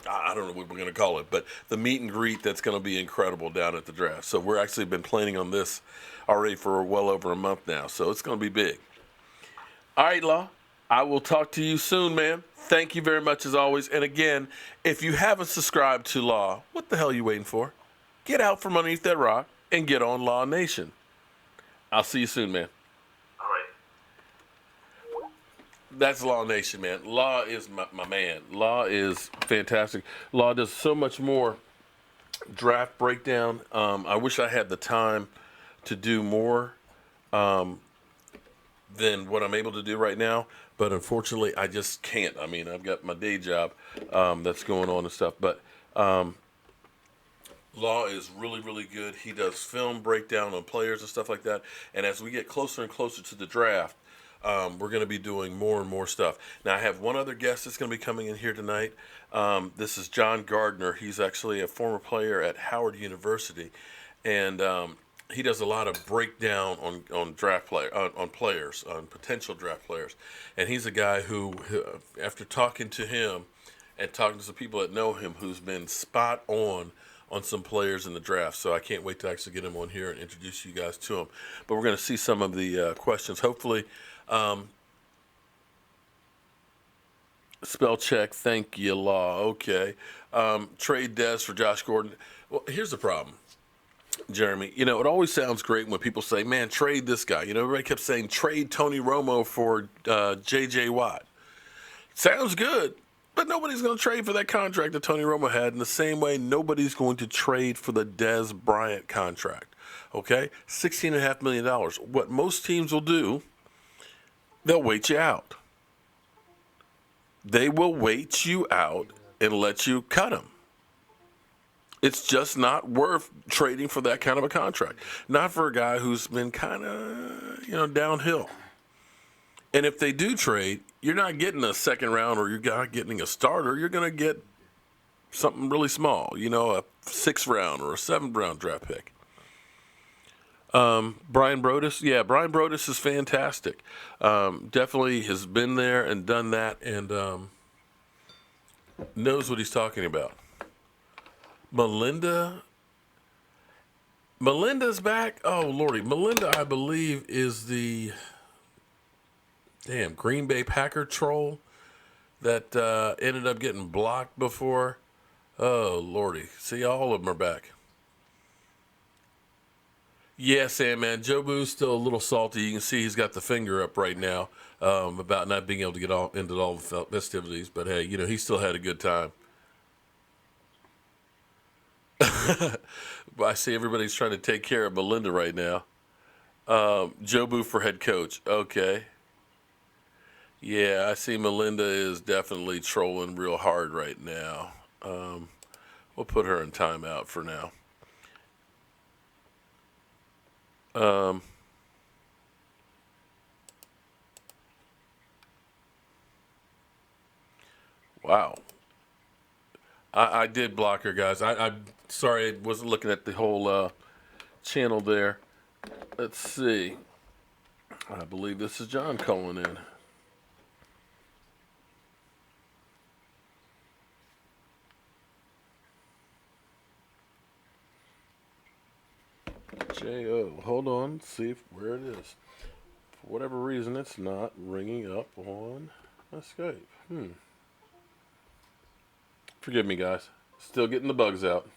I don't know what we're going to call it, but the meet and greet that's going to be incredible down at the draft. So we're actually been planning on this already for well over a month now. So it's going to be big. All right, Law, I will talk to you soon, man. Thank you very much as always. And again, if you haven't subscribed to Law, what the hell are you waiting for? Get out from underneath that rock and get on Law Nation. I'll see you soon, man. All right. That's Law Nation, man. Law is my man. Law is fantastic. Law does so much more draft breakdown. I wish I had the time to do more than what I'm able to do right now, but unfortunately, I just can't. I mean, I've got my day job that's going on and stuff, but Law is really, really good. He does film breakdown on players and stuff like that, and as we get closer and closer to the draft, we're going to be doing more and more stuff. Now, I have one other guest that's going to be coming in here tonight. This is John Gardner. He's actually a former player at Howard University, and he does a lot of breakdown on draft on players, on potential draft players. And he's a guy who, after talking to him and talking to some people that know him, who's been spot on some players in the draft. So I can't wait to actually get him on here and introduce you guys to him. But we're going to see some of the questions. Hopefully, spell check. Thank you, Law. Okay. Trade Dez for Josh Gordon. Well, here's the problem, Jeremy. You know, it always sounds great when people say, man, trade this guy. You know, everybody kept saying trade Tony Romo for J.J. Watt. Sounds good, But nobody's going to trade for that contract that Tony Romo had in the same way nobody's going to trade for the Dez Bryant contract. Okay? $16.5 million. What most teams will do, they'll wait you out. They will wait you out and let you cut him. It's just not worth trading for that kind of a contract. Not for a guy who's been kind of, downhill. And if they do trade, you're not getting a second round or you're not getting a starter. You're going to get something really small, a 6th round or a 7th round draft pick. Brian Brodus, Brian Brodus is fantastic. Definitely has been there and done that and knows what he's talking about. Melinda's back. Oh, Lordy. Melinda, I believe, is the Green Bay Packer troll that ended up getting blocked before. Oh, Lordy. See, all of them are back. Yeah, Sam, man. Joe Boo's still a little salty. You can see he's got the finger up right now about not being able to get into all the festivities. But, hey, he still had a good time. I see everybody's trying to take care of Melinda right now. Joe Boo for head coach. Okay. Yeah, I see Melinda is definitely trolling real hard right now. We'll put her in timeout for now. Wow. I did block her, guys. I'm sorry, I wasn't looking at the whole channel there. Let's see. I believe this is John calling in. J-O. Hold on. See where it is. For whatever reason, it's not ringing up on my Skype. Forgive me, guys. Still getting the bugs out.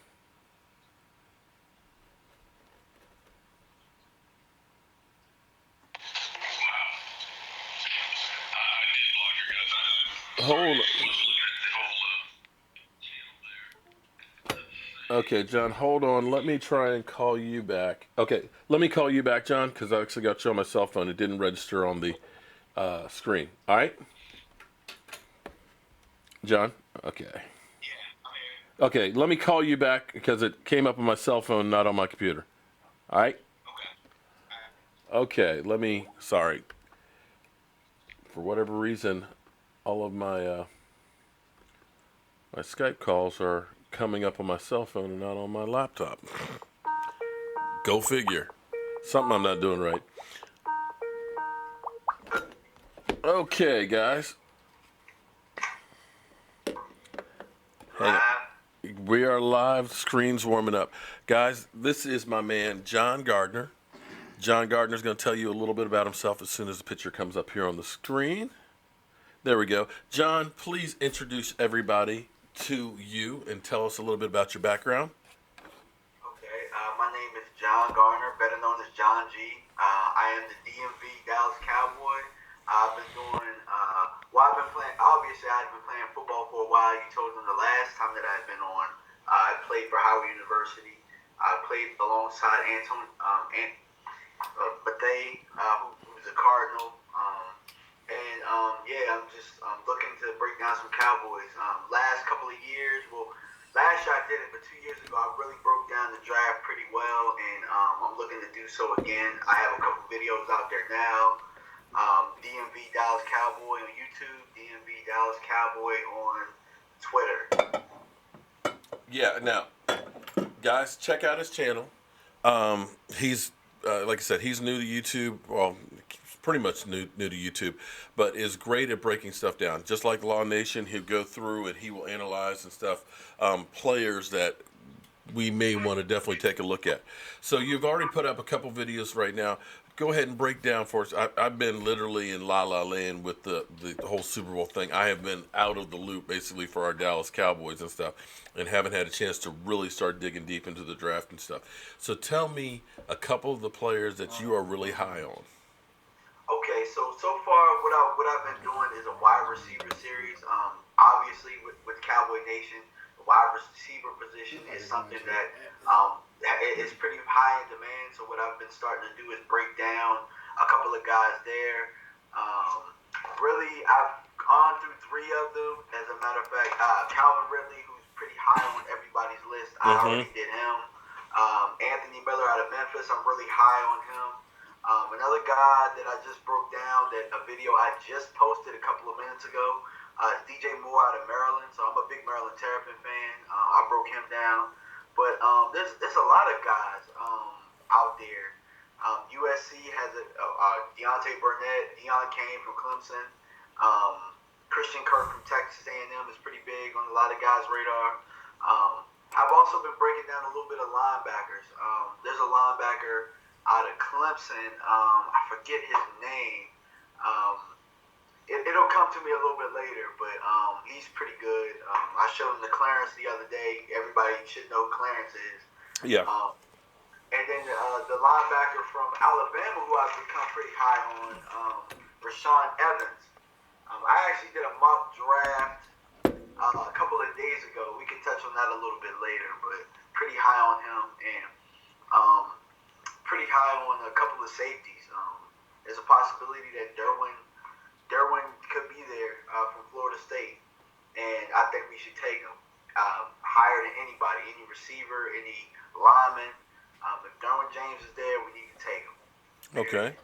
Hold. Okay, John, hold on. Let me try and call you back. Okay, let me call you back, John, because I actually got you on my cell phone. It didn't register on the screen. All right? John? Okay. Okay, let me call you back because it came up on my cell phone, not on my computer. All right? Okay, sorry. For whatever reason, all of my my Skype calls are coming up on my cell phone and not on my laptop. Go figure. Something I'm not doing right. Okay, guys. Hang on. We are live. Screen's warming up. Guys, this is my man, John Gardner. John Gardner's going to tell you a little bit about himself as soon as the picture comes up here on the screen. There we go. John, please introduce everybody to you and tell us a little bit about your background. Okay, my name is John Gardner, better known as John G. I am the DMV Dallas Cowboy. I've been doing, I've been playing, obviously I've been playing football for a while. You told them the last time that I've been on, I played for Howard University. I played alongside Anton Bethea, who was a Cardinal. I'm just looking to break down some Cowboys. Last couple of years, last year I did it, but 2 years ago I really broke down the draft pretty well, and I'm looking to do so again. I have a couple videos out there now. DMV Dallas Cowboy on YouTube, DMV Dallas Cowboy on Twitter. Yeah, now, guys, check out his channel. He's, like I said, he's new to YouTube. Well, pretty much new to YouTube, but is great at breaking stuff down. Just like Law Nation, he'll go through and he will analyze and stuff, players that we may want to definitely take a look at. So you've already put up a couple videos right now. Go ahead and break down for us. I've been literally in La La Land with the whole Super Bowl thing. I have been out of the loop basically for our Dallas Cowboys and stuff, and haven't had a chance to really start digging deep into the draft and stuff. So tell me a couple of the players that you are really high on. Okay, so far what I've been doing is a wide receiver series. Obviously, with Cowboy Nation, the wide receiver position is something that is pretty high in demand. So what I've been starting to do is break down a couple of guys there. Really, I've gone through three of them. As a matter of fact, Calvin Ridley, who's pretty high on everybody's list, I already did him. Anthony Miller out of Memphis, I'm really high on him. Another guy that I just broke down, that a video I just posted a couple of minutes ago, DJ Moore out of Maryland. So I'm a big Maryland Terrapin fan. I broke him down. But there's a lot of guys out there. USC has Deontay Burnett, Deion Kane from Clemson. Christian Kirk from Texas A&M is pretty big on a lot of guys' radar. I've also been breaking down a little bit of linebackers. There's a linebacker out of Clemson. I forget his name. It'll come to me a little bit later, but he's pretty good. I showed him the Clarence the other day. Everybody should know who Clarence is. Yeah. And then the linebacker from Alabama, who I've become pretty high on, Rashawn Evans. I actually did a mock draft a couple of days ago. We can touch on that a little bit later, but pretty high on him, and pretty high on a couple of safeties. There's a possibility that Derwin could be there from Florida State, and I think we should take him higher than anybody, any receiver, any lineman. If Derwin James is there, we need to take him. Okay.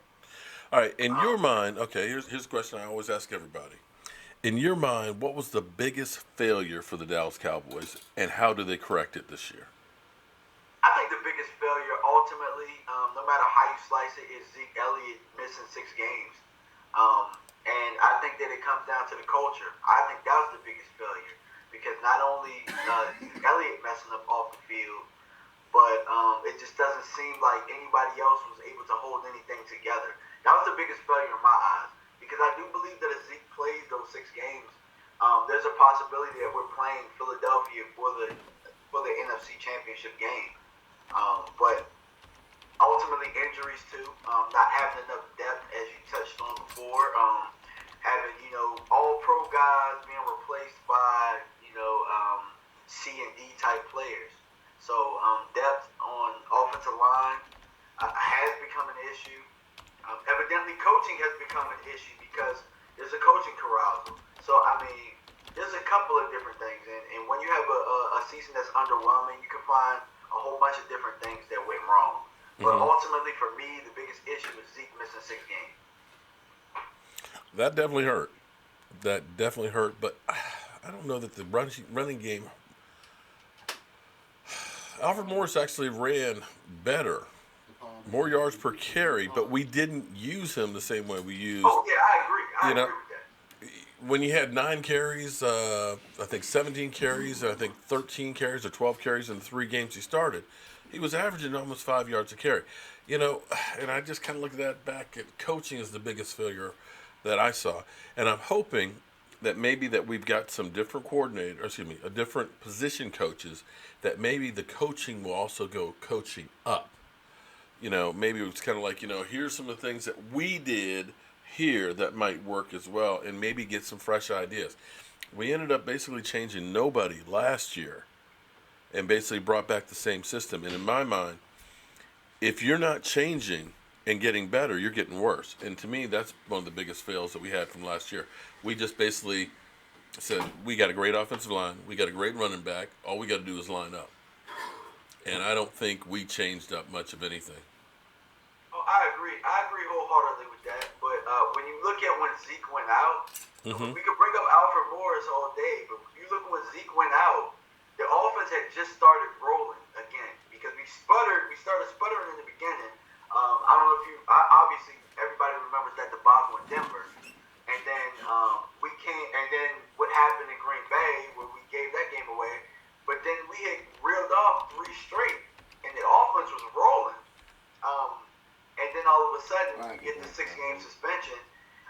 All right. In your mind, okay, here's a question I always ask everybody. In your mind, what was the biggest failure for the Dallas Cowboys, and how do they correct it this year? I think the biggest failure, ultimately, no matter how you slice it, is Zeke Elliott missing 6 games. And I think that it comes down to the culture. I think that was the biggest failure, because not only Zeke Elliott messing up off the field, but it just doesn't seem like anybody else was able to hold anything together. That was the biggest failure in my eyes, because I do believe that if Zeke plays those 6 games, there's a possibility that we're playing Philadelphia for the NFC Championship game. But ultimately, injuries too, not having enough depth, as you touched on before, having all-pro guys being replaced by C and D type players. So depth on offensive line has become an issue. Evidently, coaching has become an issue because there's a coaching carousal. So, I mean, there's a couple of different things. And when you have a season that's underwhelming, you can find a whole bunch of different things that went wrong. But ultimately, for me, the biggest issue is Zeke missing 6 games. That definitely hurt. But I don't know that the running game. Alfred Morris actually ran better, more yards per carry, but we didn't use him the same way we used. Oh, yeah, I agree. I agree with that. When you had 9 carries, I think 17 carries, and I think 13 carries or 12 carries in the 3 games he started, he was averaging almost 5 yards a carry. And I just kind of look at that back at coaching as the biggest failure that I saw. And I'm hoping that maybe that we've got some different different position coaches, that maybe the coaching will also go coaching up. Maybe it's kind of like, here's some of the things that we did here that might work as well, and maybe get some fresh ideas. We ended up basically changing nobody last year and basically brought back the same system. And in my mind, if you're not changing and getting better, you're getting worse. And to me, that's one of the biggest fails that we had from last year. We just basically said, we got a great offensive line, we got a great running back, all we got to do is line up. And I don't think we changed up much of anything. Oh, I agree wholeheartedly with that. But when you look at when Zeke went out, we could bring up Alfred Morris all day, but you look when Zeke went out, the offense had just started rolling again, because we started sputtering in the beginning. I don't know if obviously everybody remembers that debacle in Denver, and then and then what happened in Green Bay, where we gave that game away, but then we had reeled off 3 straight, and the offense was rolling, and then all of a sudden we get the 6-game suspension.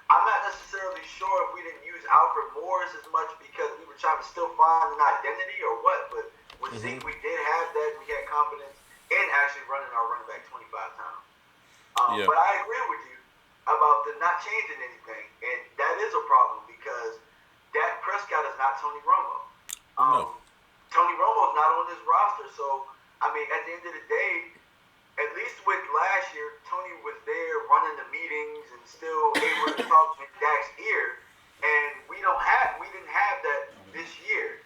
I'm not necessarily sure if we didn't use Alfred Morris as much because we were trying to still find an identity or what, but with Zeke, we did have that. We had confidence in actually running our running back 25 times. But I agree with you about the not changing anything, and that is a problem because Dak Prescott is not not Tony Romo. No. Tony Romo's not on this roster, so I mean, at the end of the day, at least with last year, Tony was there running the meetings and still able to talk in Dak's ear, and we didn't have that this year.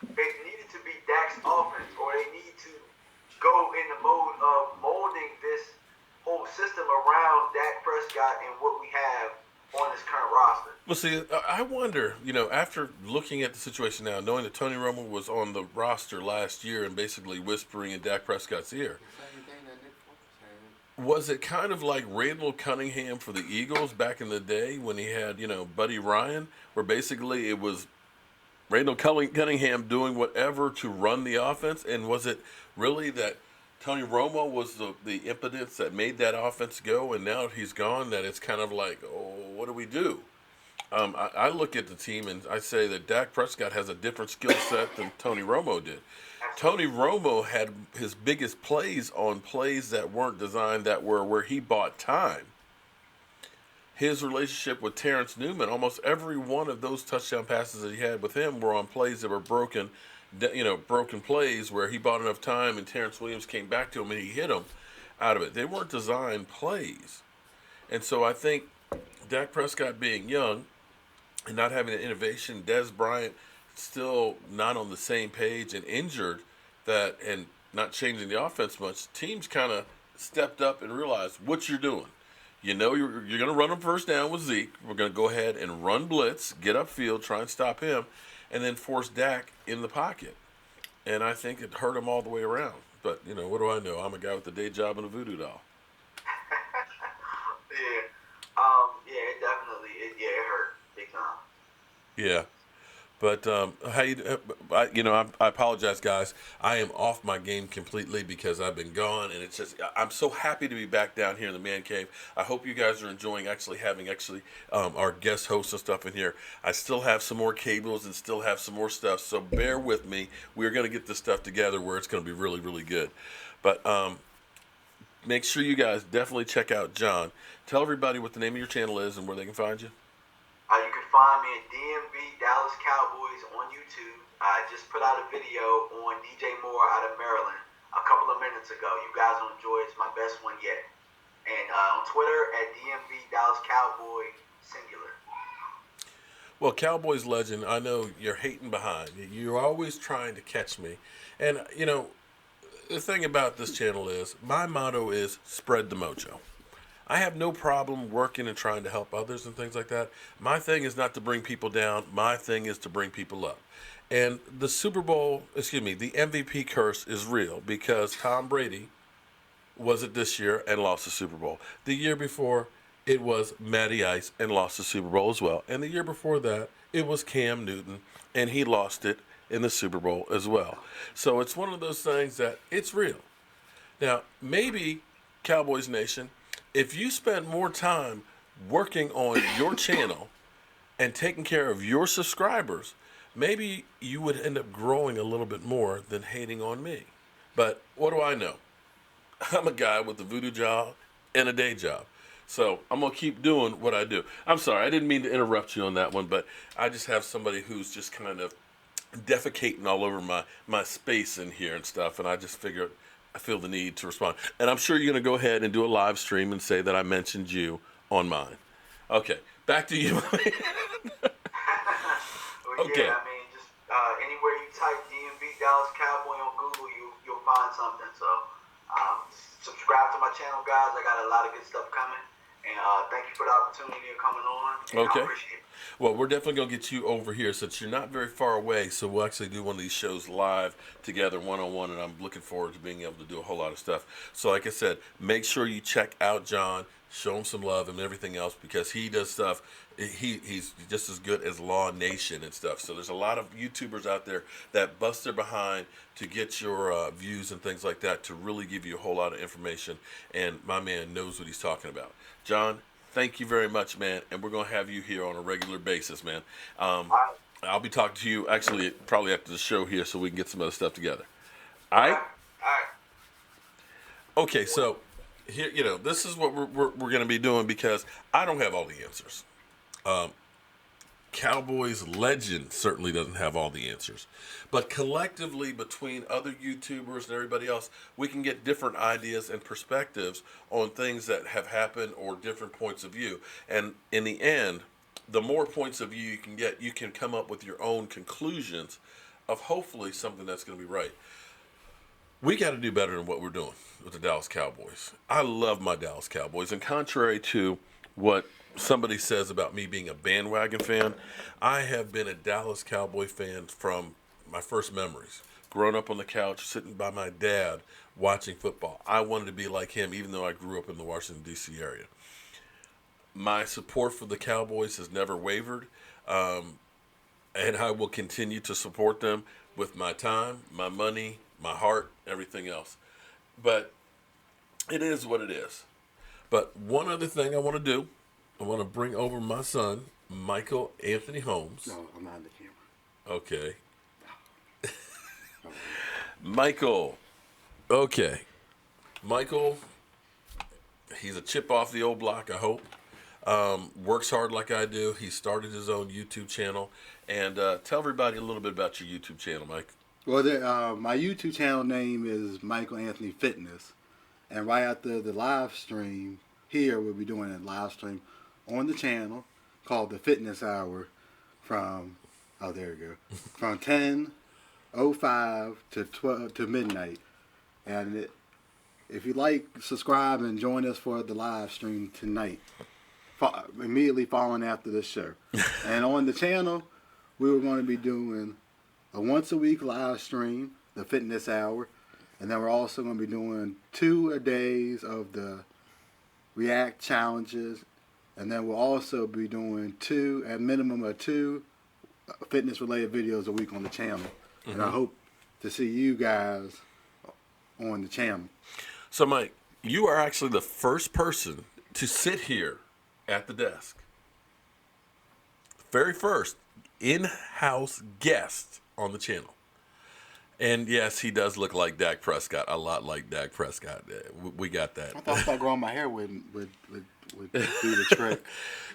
It needed to be Dak's offense, or they need to go in the mode of molding this whole system around Dak Prescott and what we have on this current roster. Well, see, I wonder, after looking at the situation now, knowing that Tony Romo was on the roster last year and basically whispering in Dak Prescott's ear, was it kind of like Randall Cunningham for the Eagles back in the day when he had, Buddy Ryan, where basically it was Randall Cunningham doing whatever to run the offense? And was it really that Tony Romo was the impetus that made that offense go, and now that he's gone, that it's kind of like, oh, what do we do? I look at the team and I say that Dak Prescott has a different skill set than Tony Romo did. Tony Romo had his biggest plays on plays that weren't designed, that were where he bought time. His relationship with Terrence Newman, almost every one of those touchdown passes that he had with him were on plays that were broken plays where he bought enough time and Terrence Williams came back to him and he hit him out of it. They weren't designed plays. And so I think Dak Prescott being young and not having the innovation, Dez Bryant still not on the same page and injured, and not changing the offense much, teams kind of stepped up and realized what you're doing. You're going to run him first down with Zeke. We're going to go ahead and run blitz, get upfield, try and stop him, and then force Dak in the pocket. And I think it hurt him all the way around. But, what do I know? I'm a guy with a day job and a voodoo doll. It definitely, it hurt big time. Yeah. But I apologize, guys. I am off my game completely because I've been gone, and it's just I'm so happy to be back down here in the man cave. I hope you guys are enjoying having our guest hosts and stuff in here. I still have some more cables and still have some more stuff, so bear with me. We're going to get this stuff together where it's going to be really, really good. But make sure you guys definitely check out John. Tell everybody what the name of your channel is and where they can find you. You can find me at DMV Dallas Cowboys on YouTube. I just put out a video on DJ Moore out of Maryland a couple of minutes ago. You guys will enjoy it. It's my best one yet. And on Twitter at DMV Dallas Cowboy singular. Well, Cowboys Legend, I know you're hating behind. You're always trying to catch me. And, the thing about this channel is, my motto is spread the mojo. I have no problem working and trying to help others and things like that. My thing is not to bring people down. My thing is to bring people up. And the the MVP curse is real because Tom Brady was it this year and lost the Super Bowl. The year before, it was Matty Ice and lost the Super Bowl as well. And the year before that, it was Cam Newton and he lost it in the Super Bowl as well. So it's one of those things that it's real. Now, maybe Cowboys Nation, if you spend more time working on your channel and taking care of your subscribers, maybe you would end up growing a little bit more than hating on me. But what do I know? I'm a guy with a voodoo job and a day job. So I'm going to keep doing what I do. I'm sorry, I didn't mean to interrupt you on that one, but I just have somebody who's just kind of defecating all over my space in here and stuff, and I just figured I feel the need to respond. And I'm sure you're going to go ahead and do a live stream and say that I mentioned you on mine. Okay, back to you. Okay. Yeah, I mean, just anywhere you type DMV Dallas Cowboy on Google, you'll find something. So subscribe to my channel, guys. I got a lot of good stuff coming. And thank you for the opportunity of coming on. Okay. I appreciate it. Well, we're definitely going to get you over here since you're not very far away. So we'll actually do one of these shows live together, one-on-one, and I'm looking forward to being able to do a whole lot of stuff. So like I said, make sure you check out John, show him some love and everything else because he does stuff. He's just as good as Law Nation and stuff. So there's a lot of YouTubers out there that bust their behind to get your views and things like that to really give you a whole lot of information. And my man knows what he's talking about. John, thank you very much, man. And we're going to have you here on a regular basis, man. I'll be talking to you actually probably after the show here so we can get some other stuff together. All right? All right. Okay, so here, this is what we're going to be doing because I don't have all the answers. Cowboys Legend certainly doesn't have all the answers. But collectively, between other YouTubers and everybody else, we can get different ideas and perspectives on things that have happened or different points of view. And in the end, the more points of view you can get, you can come up with your own conclusions of hopefully something that's going to be right. We got to do better than what we're doing with the Dallas Cowboys. I love my Dallas Cowboys. And contrary to what somebody says about me being a bandwagon fan, I have been a Dallas Cowboy fan from my first memories. Growing up on the couch, sitting by my dad, watching football. I wanted to be like him, even though I grew up in the Washington, D.C. area. My support for the Cowboys has never wavered, and I will continue to support them with my time, my money, my heart, everything else. But it is what it is. But one other thing I want to do, I want to bring over my son, Michael Anthony Holmes. No, I'm not on the camera. Okay. Michael. Okay. Michael, he's a chip off the old block, I hope. Works hard like I do. He started his own YouTube channel. And tell everybody a little bit about your YouTube channel, Mike. Well, my YouTube channel name is Michael Anthony Fitness. And right after the live stream here, we'll be doing a live stream on the channel called the Fitness Hour from, oh, there you go, from 10:05 to 12 to midnight. And if you like, subscribe and join us for the live stream tonight, immediately following after the show. And on the channel, we were going to be doing a once-a-week live stream, the Fitness Hour, and then we're also going to be doing 2 days of the React challenges, and then we'll also be doing a minimum of 2 fitness-related videos a week on the channel. Mm-hmm. And I hope to see you guys on the channel. So, Mike, you are actually the first person to sit here at the desk. Very first in-house guest on the channel. And yes, he does look like Dak Prescott, a lot like Dak Prescott. We got that. I thought growing my hair would do the trick.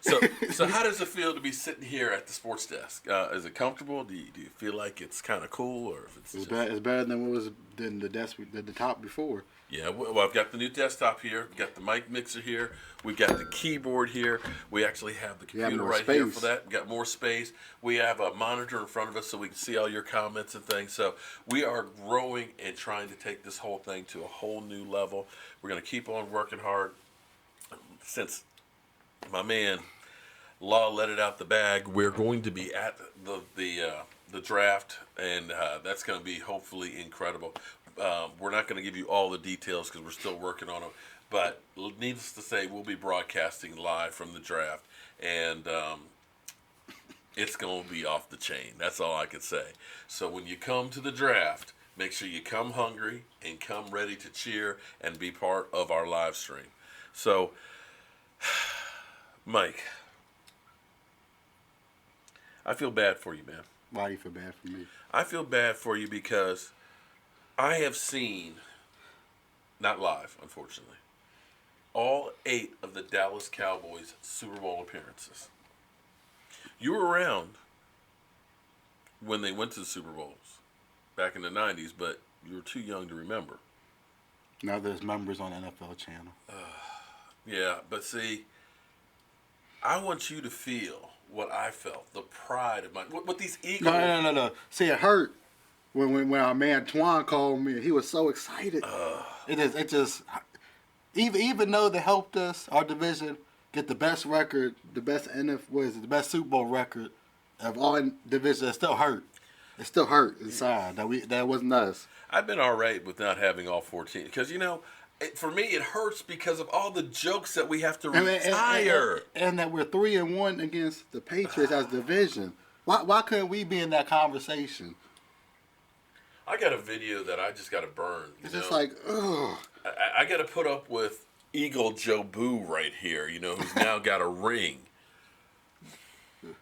So how does it feel to be sitting here at the sports desk? Is it comfortable? Do you feel like it's kind of cool, or if it's better than what was than the desk at the top before? Yeah, well, I've got the new desktop here. We've got the mic mixer here. We've got the keyboard here. We actually have the computer right here for that. We've got more space. We have a monitor in front of us so we can see all your comments and things. So we are growing and trying to take this whole thing to a whole new level. We're going to keep on working hard. Since my man Law let it out the bag, we're going to be at the draft, and that's going to be hopefully incredible. We're not going to give you all the details because we're still working on them. But needless to say, we'll be broadcasting live from the draft, and it's going to be off the chain. That's all I can say. So when you come to the draft, make sure you come hungry and come ready to cheer and be part of our live stream. So, Mike, I feel bad for you, man. Why do you feel bad for me? I feel bad for you because I have seen, not live, unfortunately, all 8 of the Dallas Cowboys Super Bowl appearances. You were around when they went to the Super Bowls back in the 90s, but you were too young to remember. Now there's members on NFL channel. Yeah, but see, I want you to feel what I felt, the pride of what these Eagles. No. See, it hurt when our man Twan called me. He was so excited. It just even though they helped us, our division, get the best record, the best the best Super Bowl record of all divisions. It still hurt. It still hurt inside that wasn't us. I've been all right with not having all 14 because for me, it hurts because of all the jokes that we have to retire. And that we're 3-1 against the Patriots as a division. Why couldn't we be in that conversation? I got a video that I just got to burn. It's just like, ugh. I got to put up with Eagle Joe Boo right here, who's now got a ring.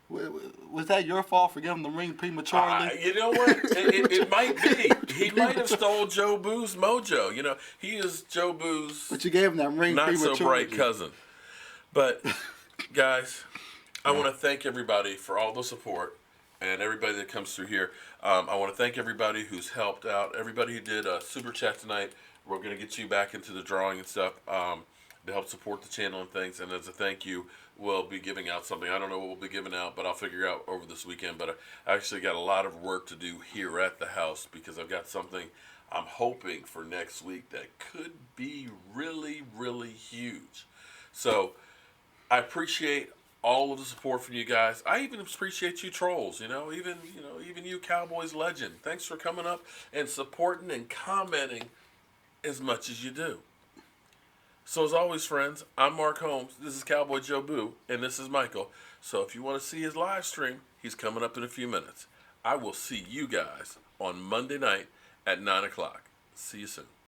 Was that your fault for giving the ring prematurely? You know what? It might be. He might have stole Joe Boo's mojo. He is Joe Boo's but you gave him that ring not prematurely. so bright cousin. But, guys, I want to thank everybody for all the support and everybody that comes through here. I want to thank everybody who's helped out, everybody who did a super chat tonight. We're going to get you back into the drawing and stuff to help support the channel and things. And as a thank you, we'll be giving out something. I don't know what we'll be giving out, but I'll figure out over this weekend. But I actually got a lot of work to do here at the house because I've got something I'm hoping for next week that could be really, really huge. So I appreciate all of the support from you guys. I even appreciate you trolls, even you Cowboys Legend. Thanks for coming up and supporting and commenting as much as you do. So as always, friends, I'm Mark Holmes. This is Cowboy Joe Boo, and this is Michael. So if you want to see his live stream, he's coming up in a few minutes. I will see you guys on Monday night at 9 o'clock. See you soon.